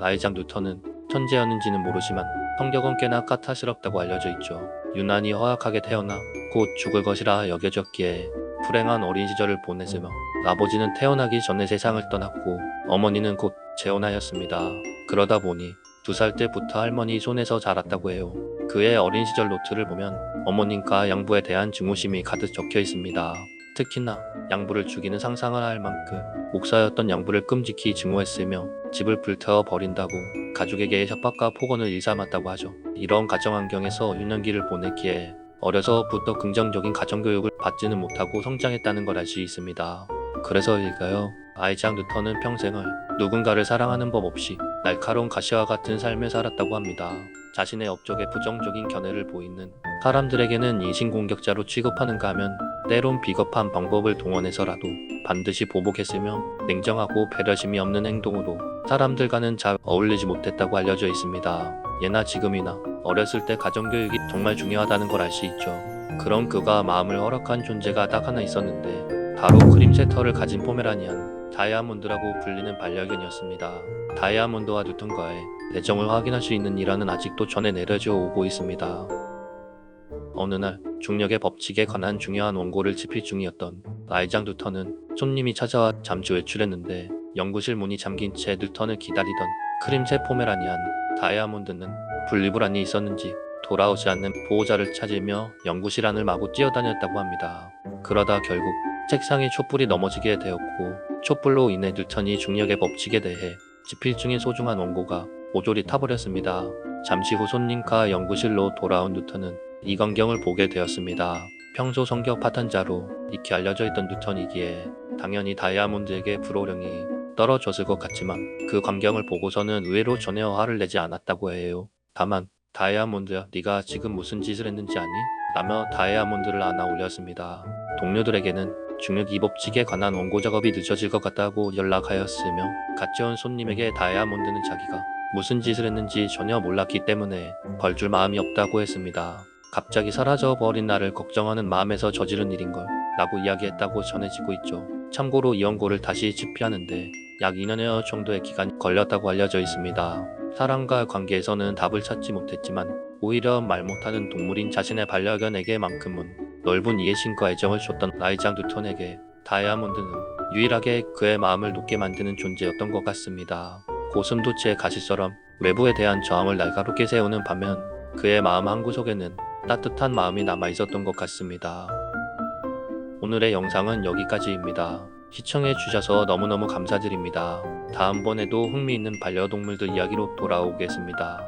아이작 뉴턴은 천재였는지는 모르지만 성격은 꽤나 까탈스럽다고 알려져 있죠. 유난히 허약하게 태어나 곧 죽을 것이라 여겨졌기에 불행한 어린 시절을 보냈으며 아버지는 태어나기 전에 세상을 떠났고 어머니는 곧 재혼하였습니다. 그러다 보니 2살 때부터 할머니 손에서 자랐다고 해요. 그의 어린 시절 노트를 보면 어머님과 양부에 대한 증오심이 가득 적혀 있습니다. 특히나 양부를 죽이는 상상을 할 만큼 목사였던 양부를 끔찍히 증오했으며 집을 불태워 버린다고 가족에게 협박과 폭언을 일삼았다고 하죠. 이런 가정 환경에서 유년기를 보냈기에 어려서부터 긍정적인 가정교육을 받지는 못하고 성장했다는 걸 알 수 있습니다. 그래서일까요? 아이작 뉴턴은 평생을 누군가를 사랑하는 법 없이 날카로운 가시와 같은 삶을 살았다고 합니다. 자신의 업적에 부정적인 견해를 보이는 사람들에게는 인신공격자로 취급하는가 하면 때론 비겁한 방법을 동원해서라도 반드시 보복했으며 냉정하고 배려심이 없는 행동으로 사람들과는 잘 어울리지 못했다고 알려져 있습니다. 예나 지금이나 어렸을 때 가정교육이 정말 중요하다는 걸 알 수 있죠. 그런 그가 마음을 허락한 존재가 딱 하나 있었는데 바로 크림새 털을 가진 포메라니안 다이아몬드라고 불리는 반려견이었습니다. 다이아몬드와 뉴턴과의 애정을 확인할 수 있는 일화는 아직도 전해 내려져 오고 있습니다. 어느 날 중력의 법칙에 관한 중요한 원고를 집필 중이었던 아이작 뉴턴은 손님이 찾아와 잠시 외출했는데 연구실 문이 잠긴 채 뉴턴을 기다리던 크림새 포메라니안 다이아몬드는 분리불안이 있었는지 돌아오지 않는 보호자를 찾으며 연구실 안을 마구 뛰어다녔다고 합니다. 그러다 결국 책상에 촛불이 넘어지게 되었고 촛불로 인해 뉴턴이 중력의 법칙에 대해 집필 중인 소중한 원고가 모조리 타버렸습니다. 잠시 후 손님과 연구실로 돌아온 뉴턴은 이 광경을 보게 되었습니다. 평소 성격 파탄자로 익히 알려져 있던 뉴턴이기에 당연히 다이아몬드에게 불호령이 떨어졌을 것 같지만 그 광경을 보고서는 의외로 전혀 화를 내지 않았다고 해요. 다만 다이아몬드야 네가 지금 무슨 짓을 했는지 아니? 라며 다이아몬드를 안아 올렸습니다. 동료들에게는 중력 이 법칙에 관한 원고 작업이 늦어질 것 같다고 연락하였으며 같이 온 손님에게 다이아몬드는 자기가 무슨 짓을 했는지 전혀 몰랐기 때문에 벌줄 마음이 없다고 했습니다. 갑자기 사라져버린 나를 걱정하는 마음에서 저지른 일인걸 라고 이야기했다고 전해지고 있죠. 참고로 이 원고를 다시 집필하는데 약 2년여 정도의 기간이 걸렸다고 알려져 있습니다. 사람과 관계에서는 답을 찾지 못했지만 오히려 말 못하는 동물인 자신의 반려견에게만큼은 넓은 이해심과 애정을 줬던 아이작 뉴턴에게 다이아몬드는 유일하게 그의 마음을 녹게 만드는 존재였던 것 같습니다. 고슴도치의 가시처럼 외부에 대한 저항을 날카롭게 세우는 반면 그의 마음 한구석에는 따뜻한 마음이 남아 있었던 것 같습니다. 오늘의 영상은 여기까지입니다. 시청해 주셔서 너무너무 감사드립니다. 다음번에도 흥미있는 반려동물들 이야기로 돌아오겠습니다.